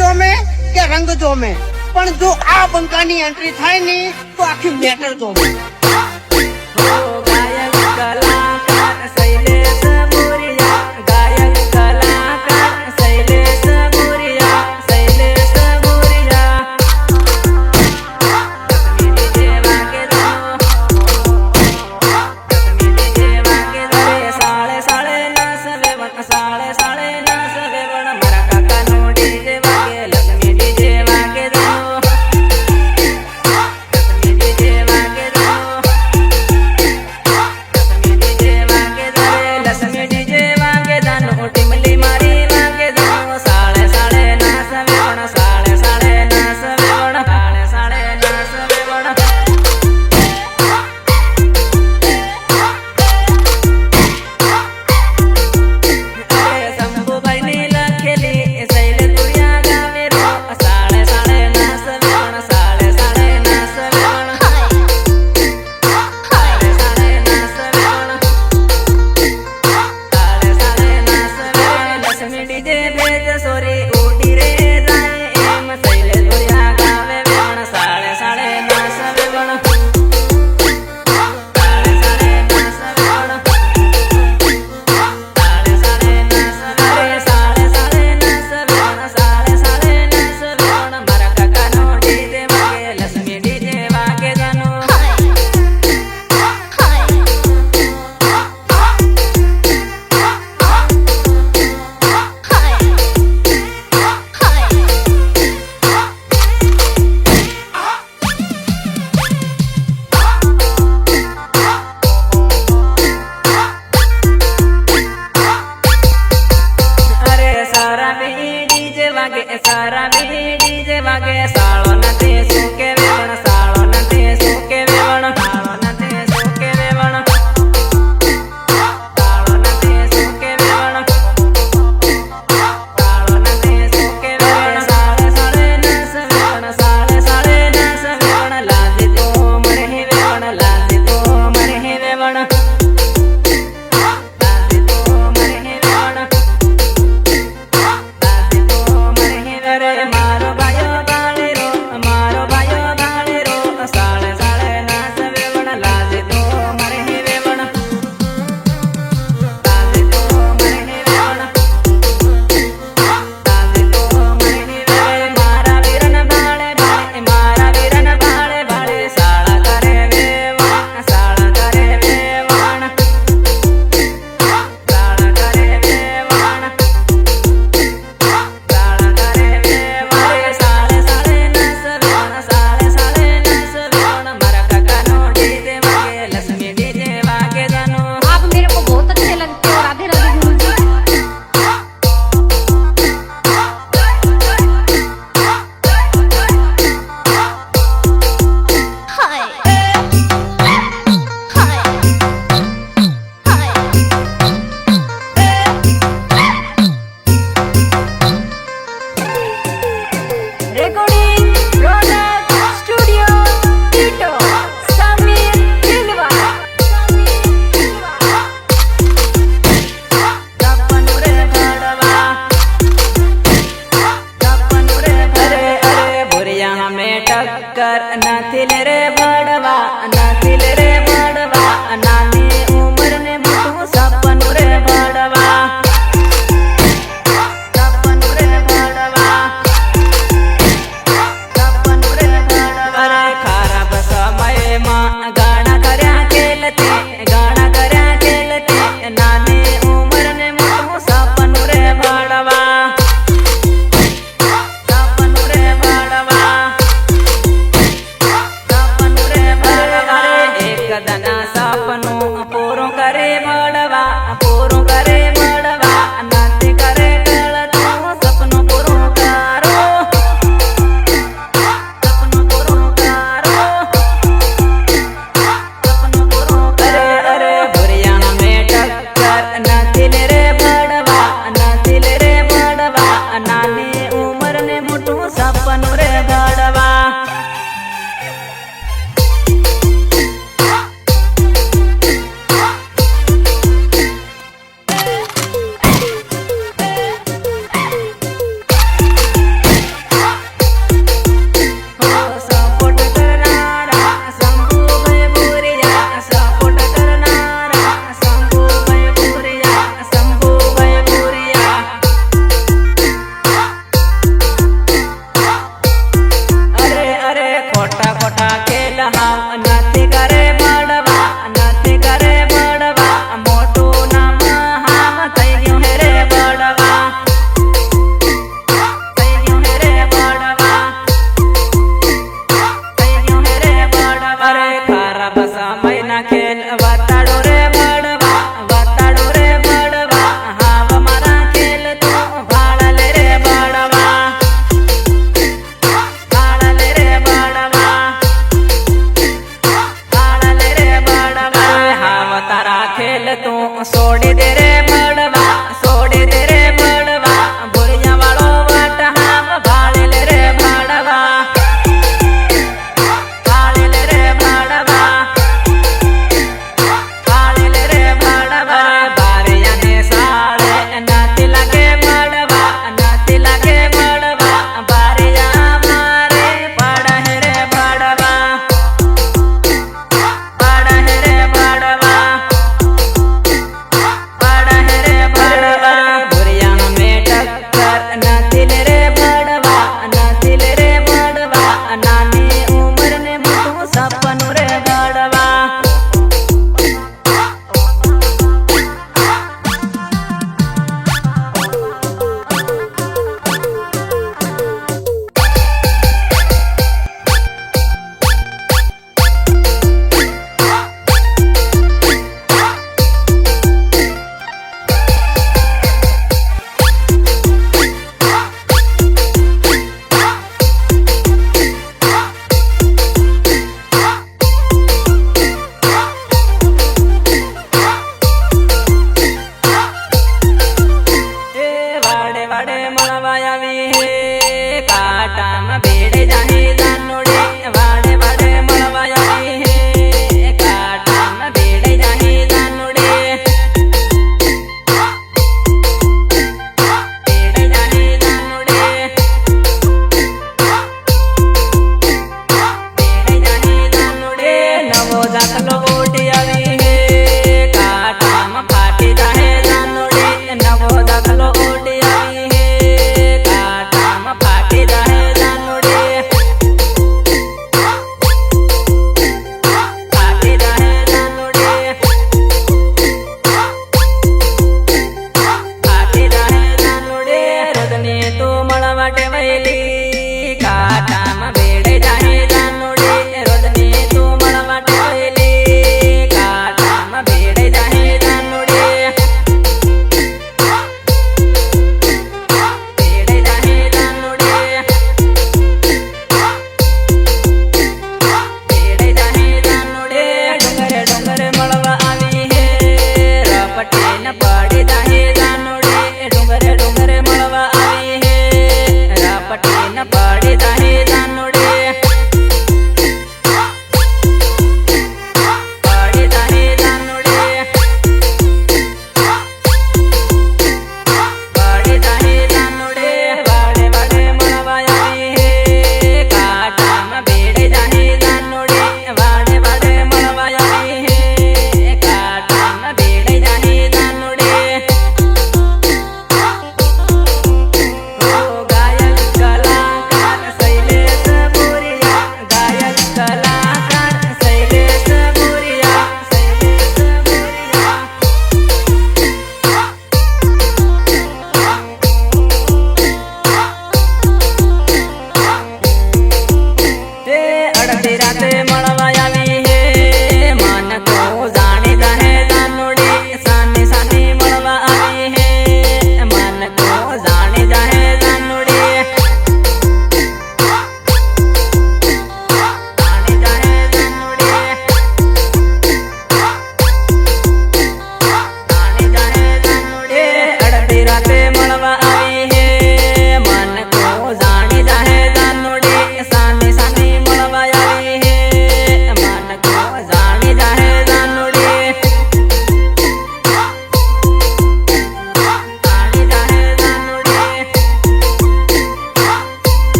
જોમે કે રંગ જોમે, પણ જો આ બંકાની એન્ટ્રી થાય ને તો આખી મેટર જોમે. ગાયક કલાકાર શૈલેષ મોરિયા, ગાયક કલાકાર શૈલેષ મોરિયા, શૈલેષ મોરિયા. ડીજે વાગે દો, ડીજે વાગે દો, સાળે સાળે નસ વેવણ, સાળે સાળે નસ વેવણ, મારા કાકાનો ડીજે વાગે, લક્ષ્મી ડીજે વાગે દો, લક્ષ્મી ડીજે વાગે દો.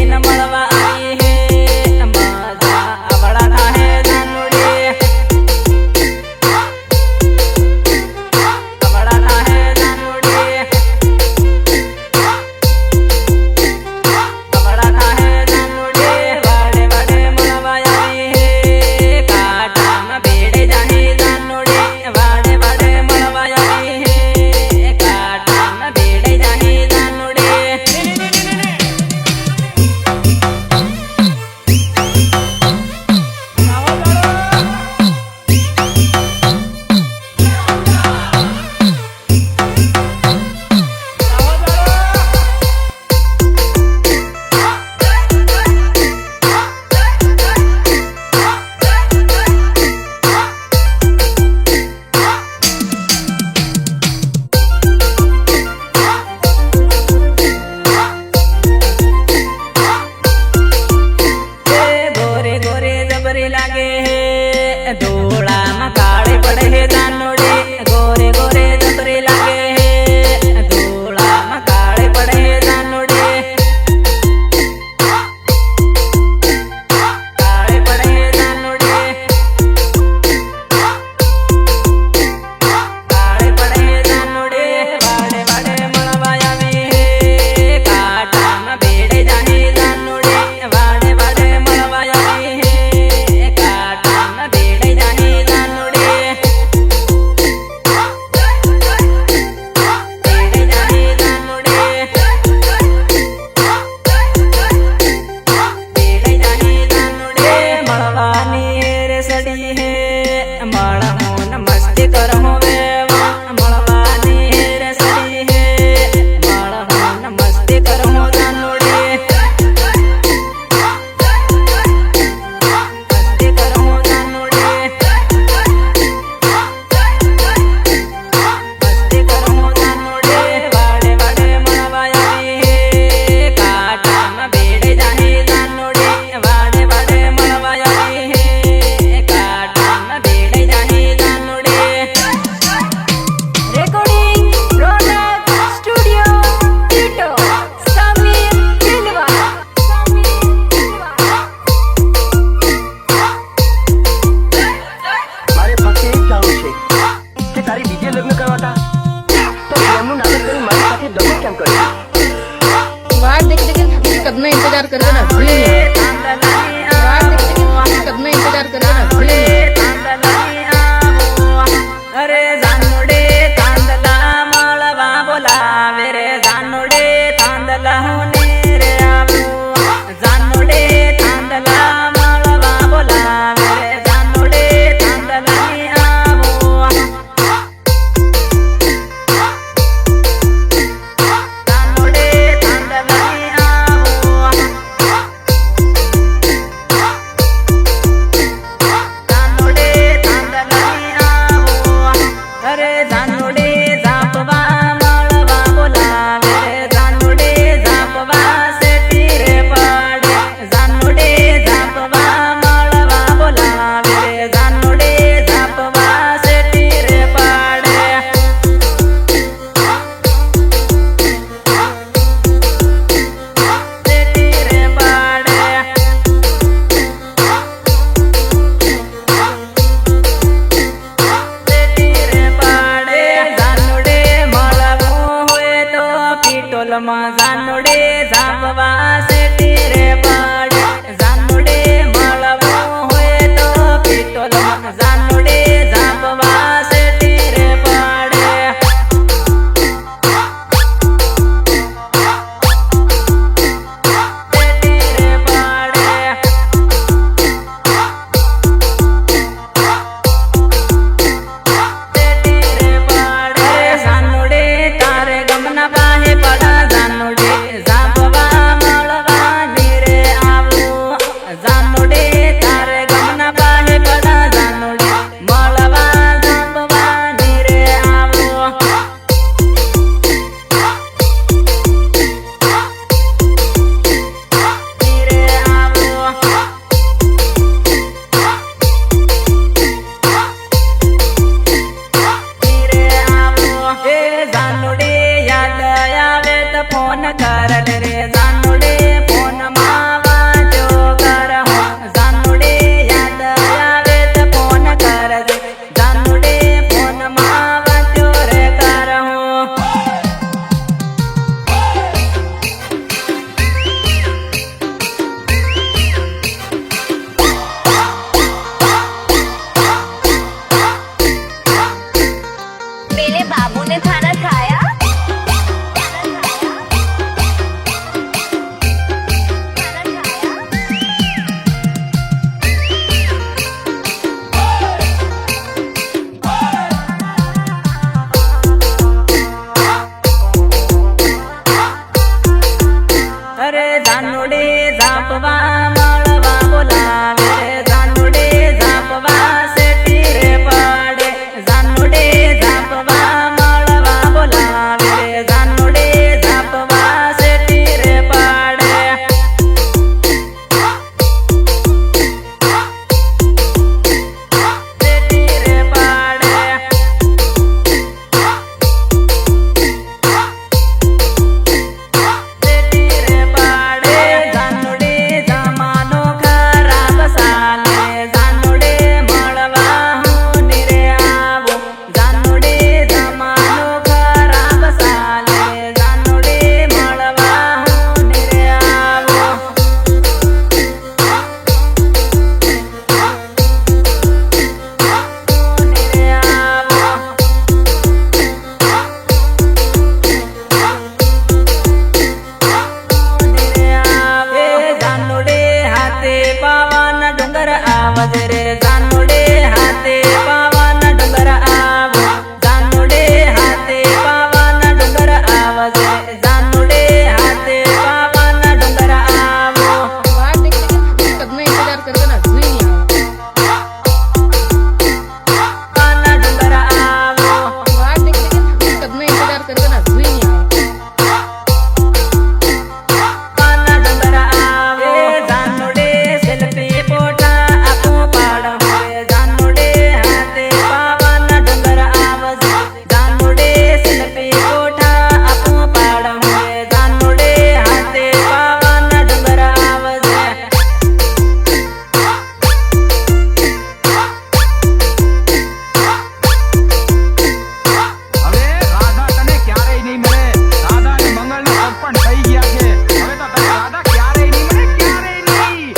લઈને મળવા આવી હે મજા આવડા થાહે જાનુડી આવડા થાહે જાનુડી આવડા થાહે જાનુડી વાડે વાડે મળવા આવી હે કાટામાં બેડે જાહી જાનુડી વાડે વાડે મળવા આવી હે કાટામાં બેડે જાહી જાનુડી આવજે રે જાનુડે હાથે પાવાના ડુંગર આવો જાનુડે હાથે પાવાના ડુંગર આવજે જાનુડે હાથે પાવાના ડુંગર આવો बाहर देखने के कब में इंतजार करके ना हुई नहीं પાવાના ડુંગર આવો बाहर देखने के कब में इंतजार करके ना हुई नहीं પાવાના ડુંગર આવો જાનુડે સેલ્ફી ફોટા આપો પાડ હોય જાનુડે હાથે પાવાના ડુંગર આવજે જાનુડે સેલ્ફી ફોટા આપો પાડ હોય જાનુડે હાથે પાવાના ડુંગર આવજે હવે રાધા તને ક્યારેય નહીં મળે રાધા અને મંગળ નો પણ થઈ ગયા છે હવે તો તને રાધા ક્યારેય નહીં મળે ક્યારેય નહીં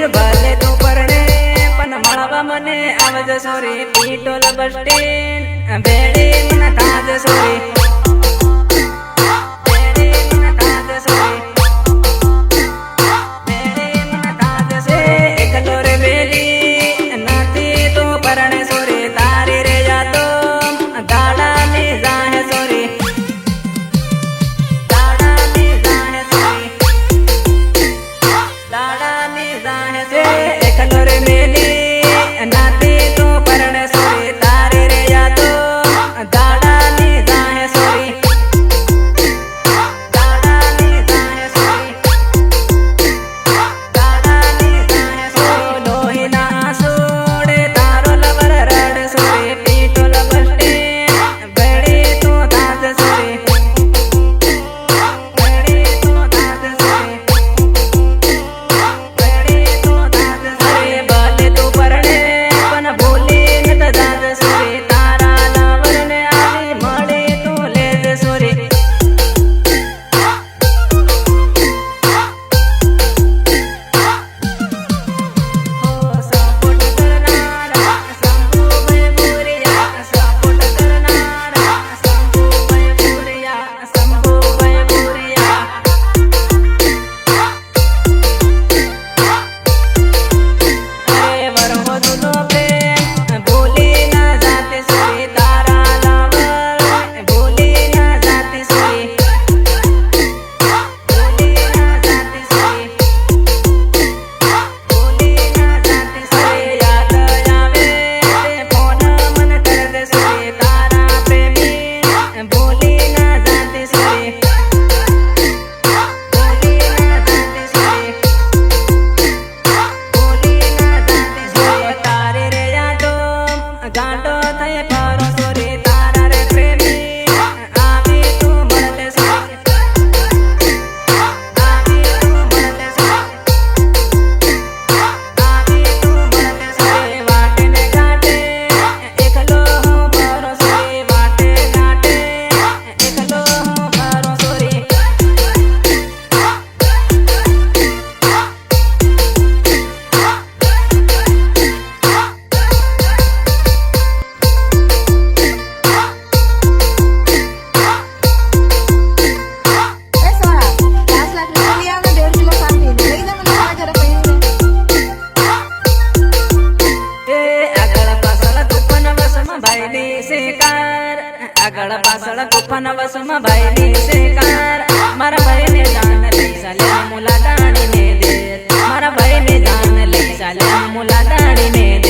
ભલે તું પરણે પણ મળવા મને આવજે સોરી પીટોલ બસ સ્ટેન્ડ બેડી મને તાજ સોરી બેડી મને તાજ સોરી બેડી મને તાજ સોરી એકલો રે બેલી નથી તું પરણે સોરી તારી રે જાતો દાડાની જાહે સોરી દાડાની જાહે સોરી દાડાની જાહે છે એકલો રે મેલી નાતી તું પરણે સોરી તારે રે યાદો દાડાની જાહે સોરી દાડાની જાહે સોરી દાડાની જાહે સોરી લોહીના આંસુડે તારો લવર રડે સોરી પીટોલ બસ સ્ટેન્ડ બેડી તું તાજ સોરી બેડી તું તાજ સોરી બેડી તું તાજ સોરી ભલે તું પરણે પણ ભૂલી ન જાજ સોરી તારા લવરને આવી મળી તું લેજે સોરી સપોર્ટ કરનારા શંભુભાઈ ભૂરિયા સપોર્ટ કરનારા શંભુભાઈ ભૂરિયા શંભુભાઈ ભૂરિયા અરે વરહદુનો પ્રેમ ભૂલી ના જાતે સોરી તારા લવર ભૂલી ના જાતે સોરી ભૂલી ના જાતે સોરી ભૂલી ના જાતે સોરી યાદ આવે તે ફોન મન કર દે સોરી તારા પ્રેમી ભૂલી ના જાતે સોરી ભૂલી ના જાતે સોરી ભૂલી ના જાતે સોરી તારે રે યાદો ગાંડો થઈ ફરો સોરી તારા રે પ્રેમી આવી તું મળે સોરી આવી તું મળે સોરી આવી તું મળે સોરી વાટે ને ઘાટે એકલો હું ફરો સોરી વાટે ઘાટે એકલો હું ફરો સોરી ए सोना 5 लाख रुपया लिया ना 1.5 किलो शांति लई जा મને મારા ઘરે કહીને એ આગળ પાછળ ગુફન વસમાં ભાઈની શિકાર આગળ પાછળ ગુફન વસમાં ભાઈની શિકાર મારા ભાઈને જાન લઈ ચાલ્યા મુલા દાણીને દે મારા ભાઈને જાન લઈ ચાલ્યા મુલા દાણીને દે